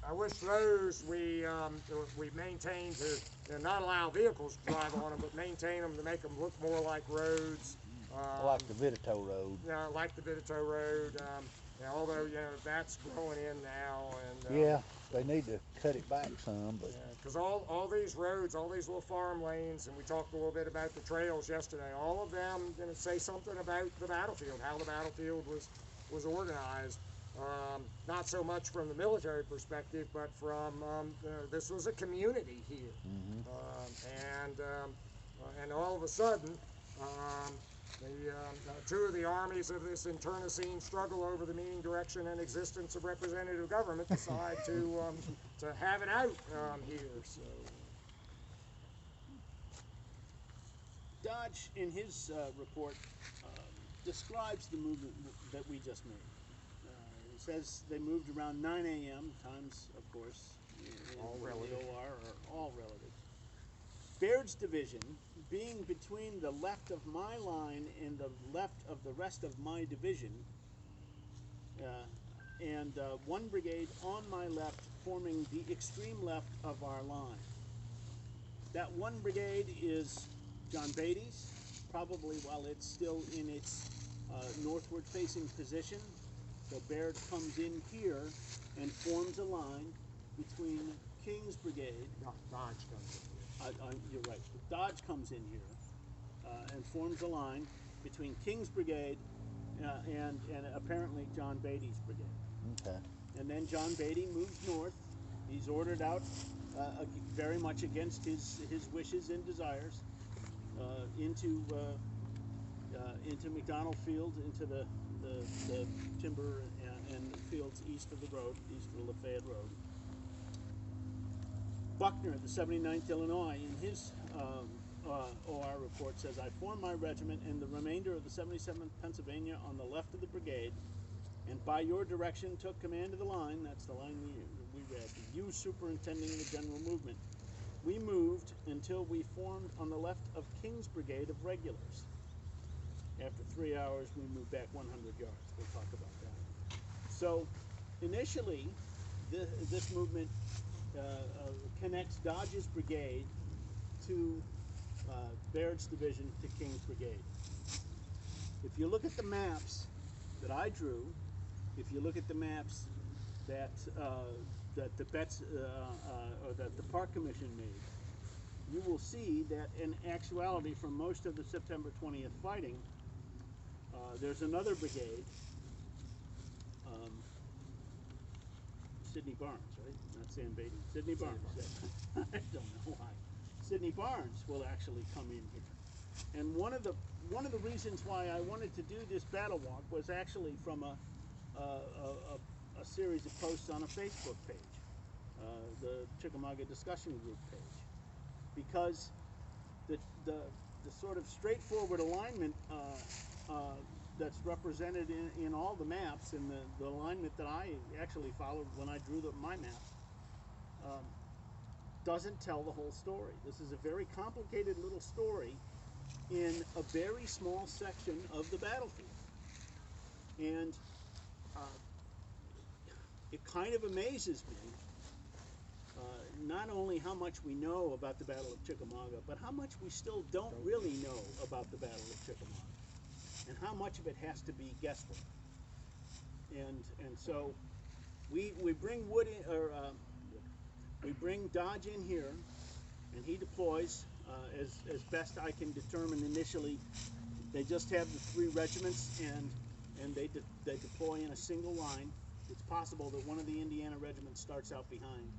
I wish those we maintain to not allow vehicles to drive on them, but maintain them to make them look more like roads. Like the Vidito Road. Yeah, like the Vidito Road. Although that's growing in now, and yeah, they need to cut it back some, but because all these roads, all these little farm lanes, and we talked a little bit about the trails yesterday. All of them say something about the battlefield, how the battlefield was organized. Not so much from the military perspective, but from this was a community here, and all of a sudden. Two of the armies of this internecine struggle over the meaning, direction, and existence of representative government decide to have it out here. So. Dodge, in his report, describes the movement that we just made. He says they moved around 9 a.m. Times, of course, in all the relative. OR are all relative. Baird's division, being between the left of my line and the left of the rest of my division, and one brigade on my left forming the extreme left of our line. That one brigade is John Beatty's, probably while it's still in its northward facing position. So Baird comes in here and forms a line between King's brigade. No, Dodge comes in. You're right. Dodge comes in here and forms a line between King's brigade and apparently John Beatty's brigade. okay. And then John Beatty moves north. He's ordered out very much against his wishes and desires into McDonald Field, into the timber and fields east of the road, east of the Lafayette Road. Buckner, the 79th Illinois, in his OR report says, I formed my regiment and the remainder of the 77th Pennsylvania on the left of the brigade, and by your direction took command of the line. That's the line we read. You superintending the general movement. We moved until we formed on the left of King's brigade of regulars. After 3 hours, we moved back 100 yards. We'll talk about that. So, initially, this movement connects Dodge's brigade to Baird's division to King's brigade. If you look at the maps that I drew, if you look at the maps that the Betts or that the Park Commission made, you will see that in actuality, for most of the September 20th fighting, there's another brigade, Sidney Barnes, right? Not Sam Beatty. Sidney Barnes. I don't know why. Sidney Barnes will actually come in here. And one of the reasons why I wanted to do this battle walk was actually from a series of posts on a Facebook page, the Chickamauga discussion group page, because the sort of straightforward alignment that's represented in all the maps and the alignment that I actually followed when I drew my map doesn't tell the whole story. This is a very complicated little story in a very small section of the battlefield. And it kind of amazes me not only how much we know about the Battle of Chickamauga, but how much we still don't really know about the Battle of Chickamauga, and how much of it has to be guesswork. And so we bring Wood in, or we bring Dodge in here, and he deploys as best I can determine initially. They just have the 3 regiments, and they deploy in a single line. It's possible that one of the Indiana regiments starts out behind,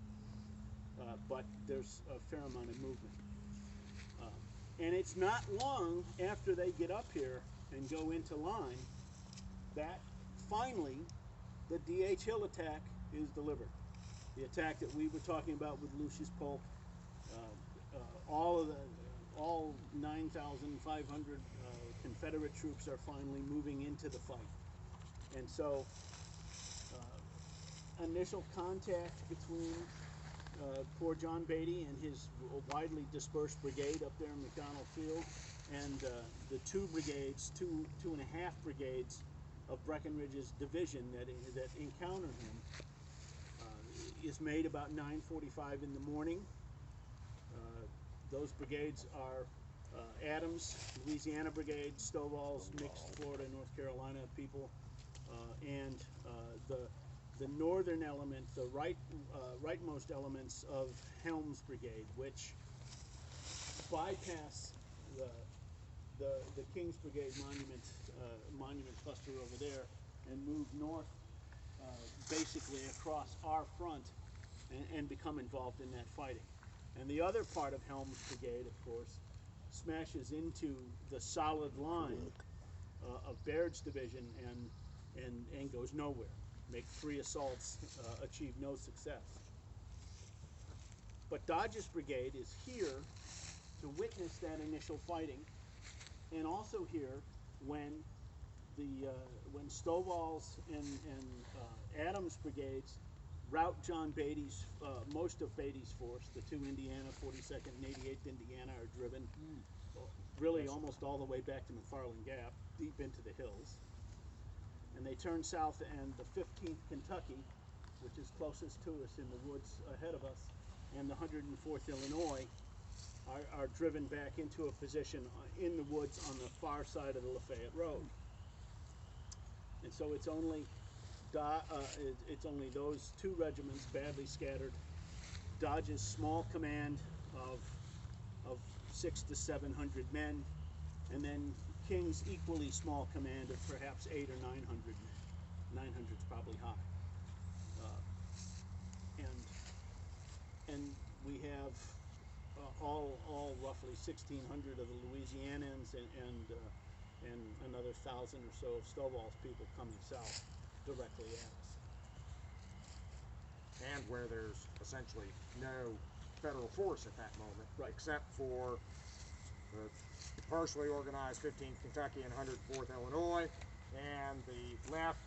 but there's a fair amount of movement. And it's not long after they get up here and go into line that finally the D.H. Hill attack is delivered. The attack that we were talking about with Lucius Polk, all 9,500 Confederate troops are finally moving into the fight. And so initial contact between poor John Beatty and his widely dispersed brigade up there in McDonald Field and the 2 brigades, two and a half brigades of Breckinridge's division that encounter him is made about 9:45 in the morning. Those brigades are Adams, Louisiana Brigade, Stovall's, mixed Florida, North Carolina people, and the northern element, the rightmost elements of Helm's Brigade, which bypass the King's Brigade monument cluster over there and move north, basically across our front, and become involved in that fighting. And the other part of Helm's Brigade, of course, smashes into the solid line of Baird's division and goes nowhere. Make 3 assaults, achieve no success. But Dodge's brigade is here to witness that initial fighting, and also here when when Stovall's and Adams brigades rout John Beatty's, most of Beatty's force. The 2 Indiana, 42nd and 88th Indiana, are driven really almost all the way back to McFarland Gap, deep into the hills. And they turn south, and the 15th Kentucky, which is closest to us in the woods ahead of us, and the 104th Illinois are driven back into a position in the woods on the far side of the Lafayette Road. And so it's only those 2 regiments, badly scattered, Dodge's small command of 600 to 700 men, and then King's equally small command of perhaps 800 or 900 men. 900's probably high. And we have all roughly 1,600 of the Louisianans and another 1,000 or so of Stovall's people coming south directly at us. And where there's essentially no federal force at that moment, right, except for the partially organized 15th Kentucky and 104th Illinois, and the left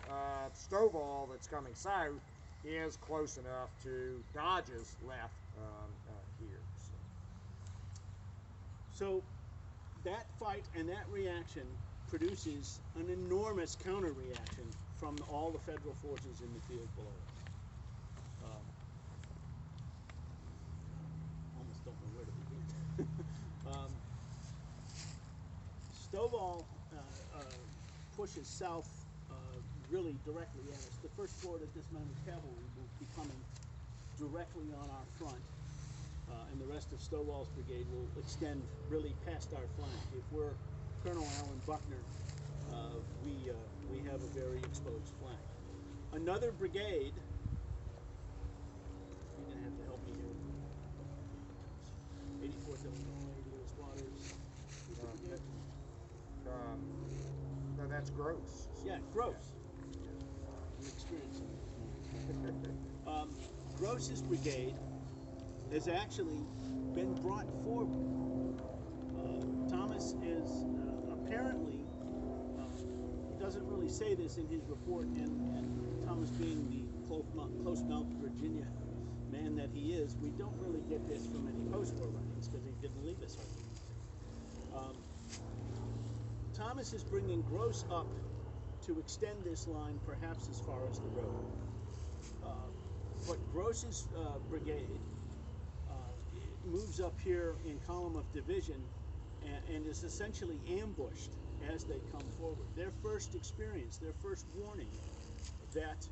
Stovall that's coming south is close enough to Dodge's left here. So that fight and that reaction produces an enormous counter-reaction from all the federal forces in the field below us. Almost don't know where to begin. Stovall pushes south really directly at us. The 1st Florida Dismounted Cavalry will be coming directly on our front, and the rest of Stovall's brigade will extend really past our flank. If we're Colonel Allen Buckner, we have a very exposed flank. Another brigade, you're going to have to help me here. 84th Illinois, Lewis Waters. No, that's Gross. Yeah, Gross. I'm experiencing it. Gross's brigade has actually been brought forward. Thomas is apparently, he doesn't really say this in his report, and Thomas being the close-mouthed Virginia man that he is, we don't really get this from any post-war writings because he didn't leave us hardly. Thomas is bringing Gross up to extend this line perhaps as far as the road. But Gross's brigade moves up here in column of division and is essentially ambushed as they come forward. Their first experience, their first warning that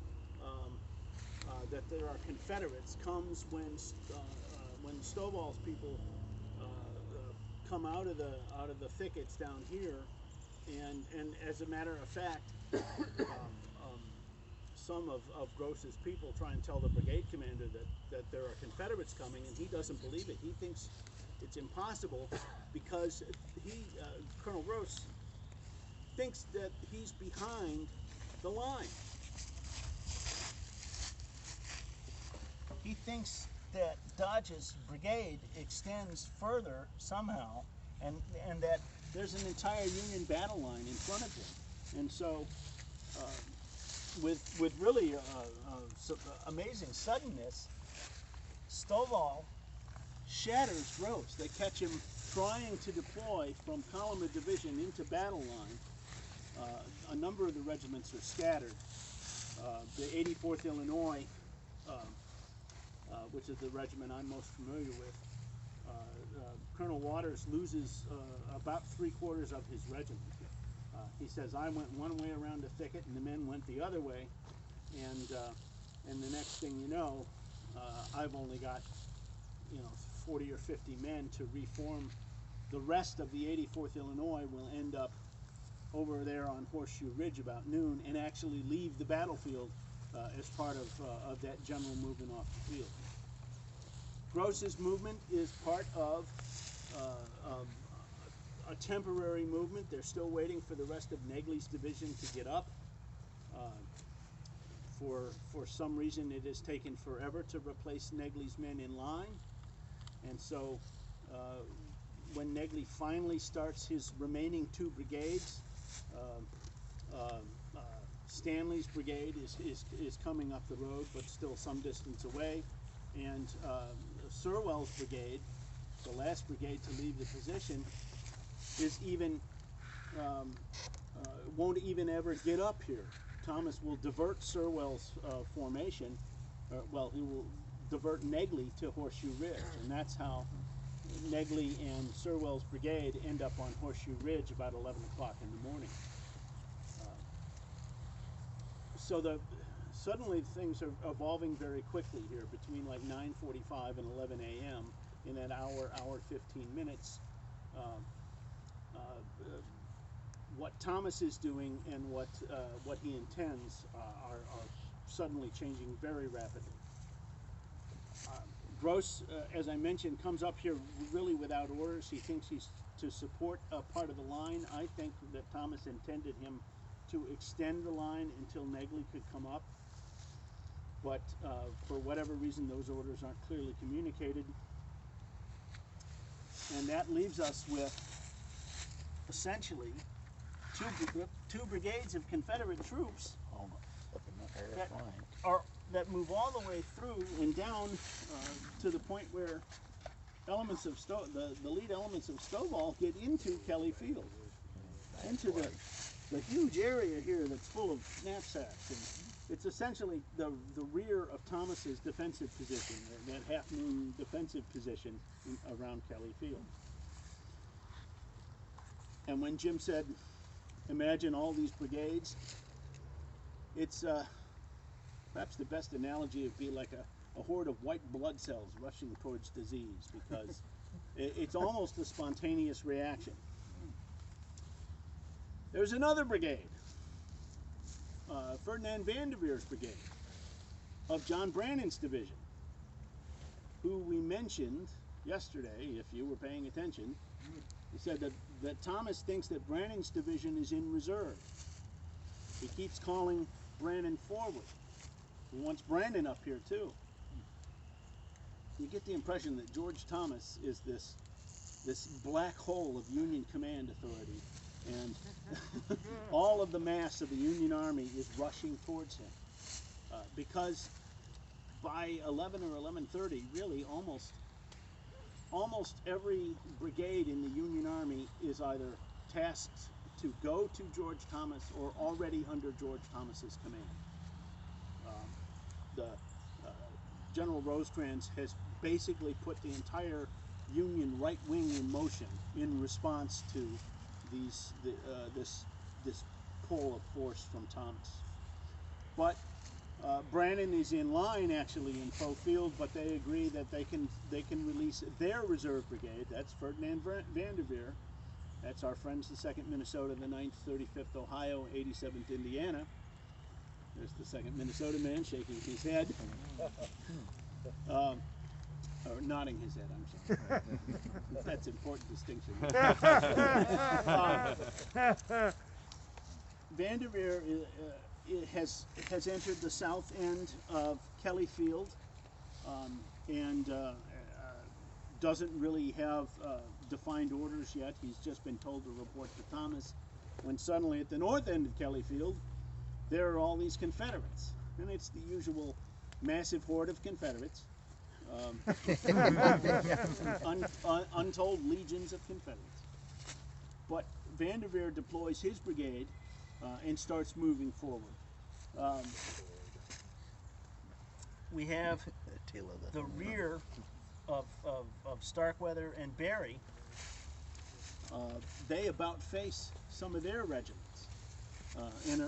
that there are Confederates comes when Stovall's people come out of the thickets down here, and as a matter of fact, some of Gross's people try and tell the brigade commander that there are Confederates coming, and he doesn't believe it. He thinks it's impossible because Colonel Gross thinks that he's behind the line. He thinks that Dodge's brigade extends further somehow, and that there's an entire Union battle line in front of him. And so, with really amazing suddenness, Stovall shatters Gross. They catch him trying to deploy from column of division into battle line. A number of the regiments are scattered. The 84th Illinois which is the regiment I'm most familiar with, Colonel Waters loses about 3/4 of his regiment. He says, I went one way around the thicket and the men went the other way, and the next thing you know, I've only got 40 or 50 men to reform. The rest of the 84th Illinois will end up over there on Horseshoe Ridge about noon and actually leave the battlefield as part of that general movement off the field. Gross's movement is part of a temporary movement. They're still waiting for the rest of Negley's division to get up. For some reason, it has taken forever to replace Negley's men in line, and so when Negley finally starts his remaining 2 brigades, Stanley's brigade is coming up the road, but still some distance away, and Sirwell's brigade, the last brigade to leave the position, is even won't even ever get up here. Thomas will divert Sirwell's formation, well, he will divert Negley to Horseshoe Ridge, and that's how Negley and Sirwell's brigade end up on Horseshoe Ridge about 11 o'clock in the morning. So suddenly things are evolving very quickly here between like 9:45 and 11 a.m. in that hour 15 minutes. What Thomas is doing and what he intends are suddenly changing very rapidly. Gross, as I mentioned, comes up here really without orders. He thinks he's to support a part of the line. I think that Thomas intended him to extend the line until Negley could come up, but for whatever reason those orders aren't clearly communicated, and that leaves us with essentially two brigades of Confederate troops that move all the way through and down to the point where elements of the lead elements of Stovall get into Kelly Field, into the huge area here that's full of knapsacks, and it's essentially the rear of Thomas's defensive position, that half-moon defensive position around Kelly Field. And when Jim said, imagine all these brigades, it's perhaps the best analogy would be like a horde of white blood cells rushing towards disease, because it's almost a spontaneous reaction. There's another brigade, Ferdinand Vanderveer's brigade of John Brannan's division, who we mentioned yesterday, if you were paying attention. He said that Thomas thinks that Brannan's division is in reserve. He keeps calling Brannan forward. He wants Brannan up here too. You get the impression that George Thomas is this black hole of Union command authority, and all of the mass of the Union Army is rushing towards him, because by 11 or 11:30, really almost every brigade in the Union Army is either tasked to go to George Thomas or already under George Thomas's command. General Rosecrans has basically put the entire Union right wing in motion in response to this pull of force from Thomas. But Brannan is in line actually in Poe Field, but they agree that they can release their reserve brigade. That's Ferdinand Vanderveer. That's our friends, the 2nd Minnesota, the 9th, 35th Ohio, 87th Indiana. There's the 2nd Minnesota man shaking his head, or nodding his head, I'm sorry. That's an important distinction. Vanderveer has entered the south end of Kelly Field, and doesn't really have defined orders yet. He's just been told to report to Thomas, when suddenly at the north end of Kelly Field there are all these Confederates, and it's the usual massive horde of Confederates, untold legions of Confederates. But Vanderveer deploys his brigade and starts moving forward. we have Attila the rear of Starkweather and Barry. They about face some of their regiments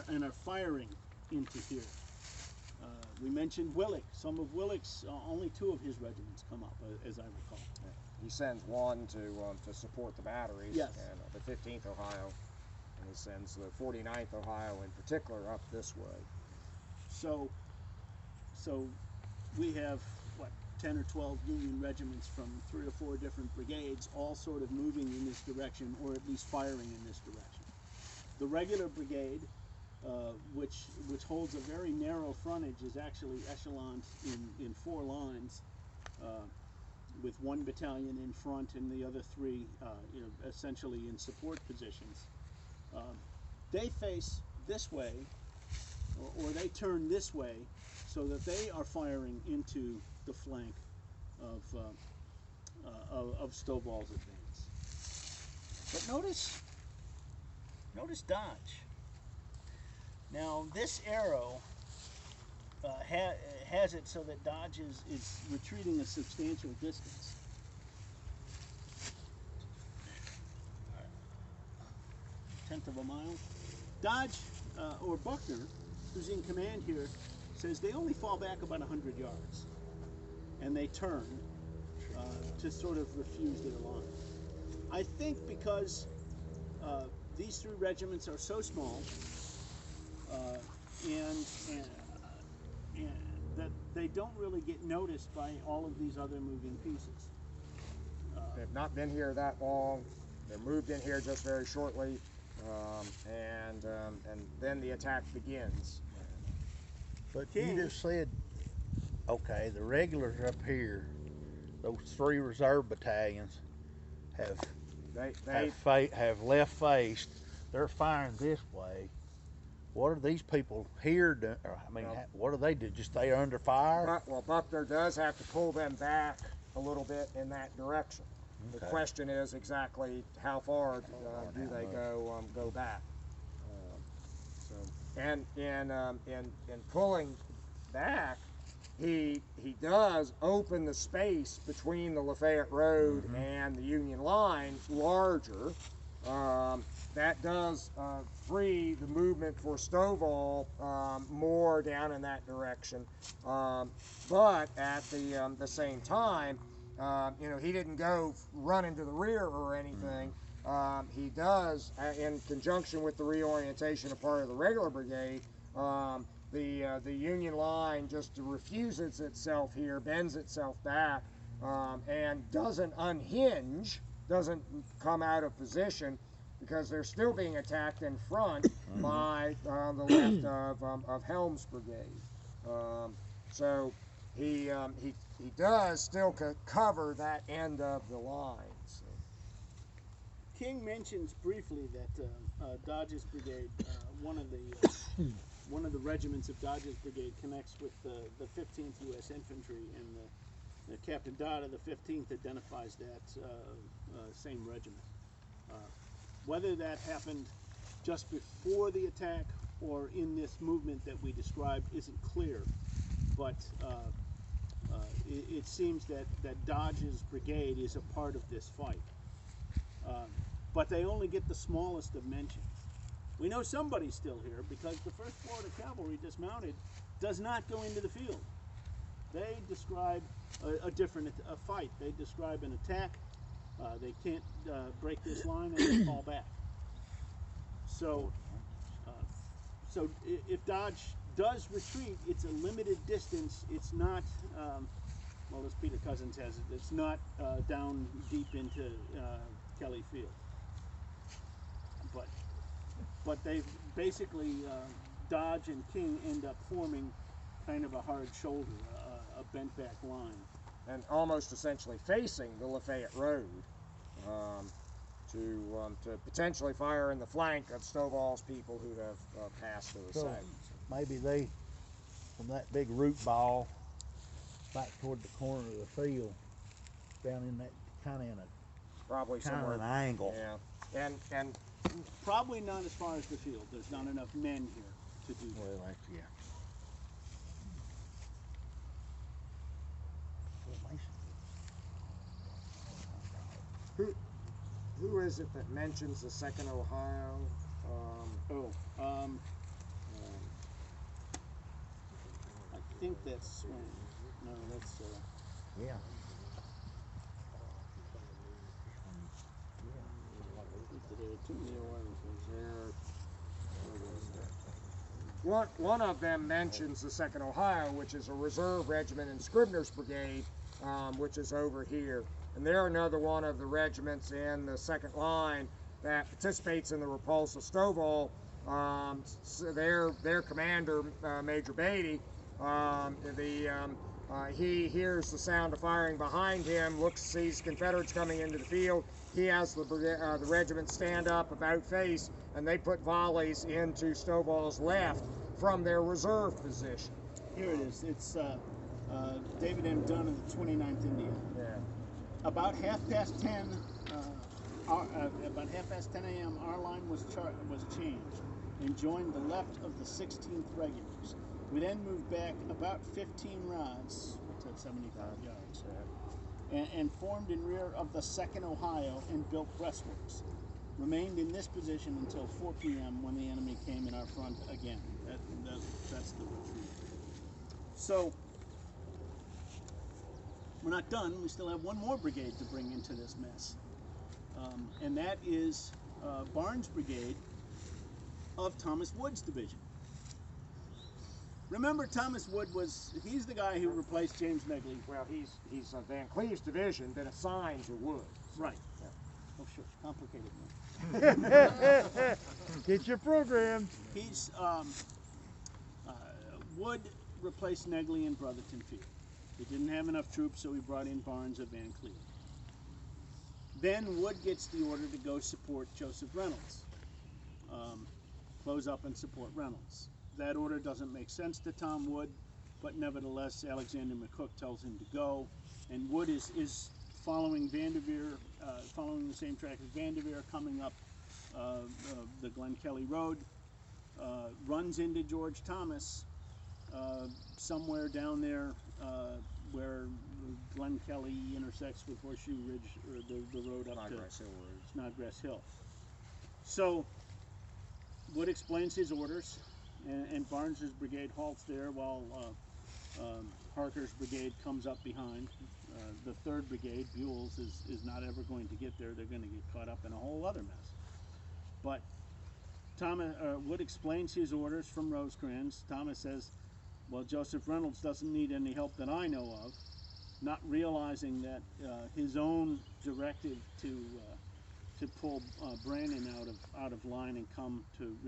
and are firing into here. We mentioned Willick. Some of Willick's, only 2 of his regiments come up, as I recall. He sends one to support the batteries, Yes. and the 15th Ohio, and he sends the 49th Ohio in particular up this way. So we have, what, 10 or 12 Union regiments from 3 or 4 different brigades, all sort of moving in this direction, or at least firing in this direction. The regular brigade, which holds a very narrow frontage, is actually echeloned in 4 lines, with 1 battalion in front and the other 3 essentially in support positions. They face this way, or they turn this way, so that they are firing into the flank of Stovall's advance. But notice Dodge. Now this arrow has it so that Dodge is retreating a substantial distance. Tenth of a mile. Dodge, or Buckner, who's in command here, says they only fall back about 100 yards. And they turn to sort of refuse their line. I think because these 3 regiments are so small, and that they don't really get noticed by all of these other moving pieces. They've not been here that long. They're moved in here just very shortly, and then the attack begins. But you just said, okay, the regulars up here, those 3 reserve battalions have left faced. They're firing this way. What are these people here doing? What do they do? Just stay under fire? Well, Buckner does have to pull them back a little bit in that direction. Okay. The question is exactly how far do they go back? And in pulling back, he does open the space between the Lafayette Road and the Union line larger. That does free the movement for Stovall more down in that direction. But at the same time, he didn't go run into the rear or anything. He does, in conjunction with the reorientation of part of the regular brigade, the Union line just refuses itself here, bends itself back, and doesn't unhinge, doesn't come out of position, because they're still being attacked in front by the left of Helm's brigade. So he does still cover that end of the line. So. King mentions briefly that Dodge's brigade, one of the regiments of Dodge's brigade, connects with the 15th U.S. Infantry, and the Captain Dodd of the 15th identifies that same regiment. Whether that happened just before the attack or in this movement that we described isn't clear, but it seems that Dodge's brigade is a part of this fight. But they only get the smallest of mentions. We know somebody's still here because the 1st Florida Cavalry dismounted does not go into the field. They describe a different fight. They describe an attack. They can't break this line and they fall back. So if Dodge does retreat, it's a limited distance. It's not, well, as Peter Cousins has it, it's not down deep into Kelly Field. But they basically, Dodge and King end up forming kind of a hard shoulder, a bent back line. And almost essentially facing the Lafayette Road to potentially fire in the flank of Stovall's people who have passed to the south. Maybe they, from that big root ball back toward the corner of the field, down in that kind of an angle. Yeah, and probably not as far as the field. There's not enough men here to do that. Well, is it that mentions the 2nd Ohio? I think that's Swain. No, that's Yeah. there are too many Ohio. One of them mentions the 2nd Ohio, which is a reserve regiment in Scribner's Brigade, which is over here. And they're another one of the regiments in the 2nd line that participates in the repulse of Stovall. So their commander, Major Beatty, he hears the sound of firing behind him, sees Confederates coming into the field. He has the regiment stand up about face, and they put volleys into Stovall's left from their reserve position. Here it is. It's David M. Dunn of the 29th Indiana. Yeah. About half past 10 a.m., our line was changed and joined the left of the 16th Regulars. We then moved back about 15 rods, what's that, 75 yards, and formed in rear of the 2nd Ohio and built breastworks. Remained in this position until 4 p.m. when the enemy came in our front again. That's the retreat. So, we're not done. We still have one more brigade to bring into this mess. And that is Barnes' brigade of Thomas Wood's division. Remember, Thomas Wood he's the guy who replaced James Negley. Well, he's Van Cleve's division, been assigned to Wood. Right. Yeah. Oh, sure. Complicated man. Get your program. He's Wood replaced Negley in Brotherton Field. He didn't have enough troops, so he brought in Barnes of Van Cleve. Then Wood gets the order to go support Joseph Reynolds. Close up and support Reynolds. That order doesn't make sense to Tom Wood, but nevertheless, Alexander McCook tells him to go, and Wood is following Vanderveer, following the same track as Vanderveer, coming up the Glen Kelly Road, runs into George Thomas somewhere down there where Glen Kelly intersects with Horseshoe Ridge, or the road up to Snodgrass Hill. So Wood explains his orders, and Barnes's brigade halts there while Harker's brigade comes up behind. The 3rd Brigade, Buell's, is not ever going to get there. They're going to get caught up in a whole other mess. But Wood explains his orders from Rosecrans. Thomas says, well, Joseph Reynolds doesn't need any help that I know of, not realizing that his own directive to pull Brandon out of line and come to